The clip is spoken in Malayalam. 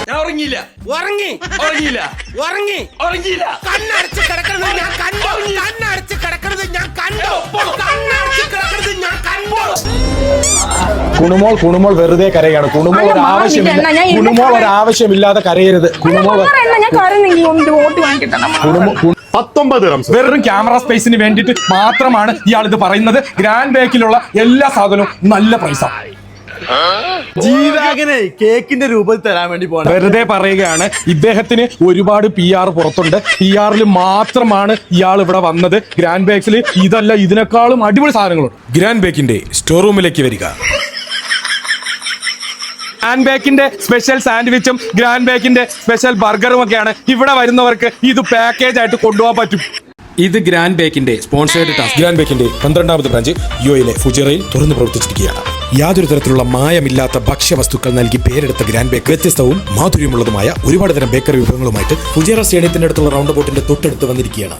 ഞാൻ ഉറങ്ങിയില്ല. ഉറങ്ങി ഉറങ്ങിയില്ല. ഉറങ്ങി ഉറങ്ങിയില്ല. കണ്ണടച്ച് കിടക്കുന്നത് ഞാൻ കണ്ടു. കണ്ണടച്ച് കിടക്കുന്നത് ഞാൻ കണ്ടു. കണ്ണടച്ച് കിടക്കുന്നത് ഞാൻ കണ്ടു. കുണുമോൾ വെറുതെ കരയാണ്. കുണുമോൾ ഒരു ആവശ്യമില്ലാതെ കരയരുത്. കുണുമോൾ 19 റംസ് വെറും ക്യാമറ സ്പേസിന് വേണ്ടിയിട്ട് മാത്രമാണ് ഇയാൾ ഇത് പറയുന്നത്. ഗ്രാൻഡ് ബേക്കിലുള്ള എല്ലാ സാധനവും നല്ല പ്രൈസാണ്. ജീവാഗനെ കേക്കിന്റെ രൂപത്തിൽ തരാൻ വേണ്ടി പോകണം. വെറുതെ പറയുകയാണ്. ഇദ്ദേഹത്തിന് ഒരുപാട് PR പുറത്തുണ്ട്. PR മാത്രമാണ് ഇയാൾ ഇവിടെ വന്നത്. ഗ്രാൻഡ് ബേക്കിൽ ഇതല്ല ഇതിനേക്കാളും അടിപൊളി സാധനങ്ങളുണ്ട്. ഗ്രാൻഡ് ബേക്കിന്റെ സ്റ്റോർ റൂമിലേക്ക് വരിക. ഗ്രാൻഡ് ബേക്കിന്റെ സ്പെഷ്യൽ സാൻഡ്വിച്ചും ഗ്രാൻഡ് ബേക്കിന്റെ സ്പെഷ്യൽ ബർഗറും ഒക്കെയാണ് ഇവിടെ വരുന്നവർക്ക് ഇത് പാക്കേജ് ആയിട്ട് കൊണ്ടുപോകാൻ പറ്റും. ഇത് ഗ്രാൻഡ് ബേക്കിന്റെ സ്പോൺസേർഡ് ടാസ്ക്. ഗ്രാൻഡ് ബേക്കിന്റെ 12ാമത് ബ്രാഞ്ച് UAE ഫുജറയിൽ തുറന്നു പ്രവർത്തിച്ചിരിക്കുകയാണ്. യാതൊരു തരത്തിലുള്ള മായമില്ലാത്ത ഭക്ഷ്യവസ്തുക്കൾ നൽകി പേരെടുത്ത ഗ്രാൻഡ് ബേക്ക് വ്യത്യസ്തവും മാധുര്യമുള്ളതുമായ ഒരുപാട് തരം ബേക്കറി വിഭവങ്ങളുമായിട്ട് ഫുജറ സ്റ്റേഡിയത്തിന്റെ അടുത്തുള്ള റൗണ്ട് ബോട്ടിന്റെ തൊട്ടടുത്ത് വന്നിരിക്കുകയാണ്.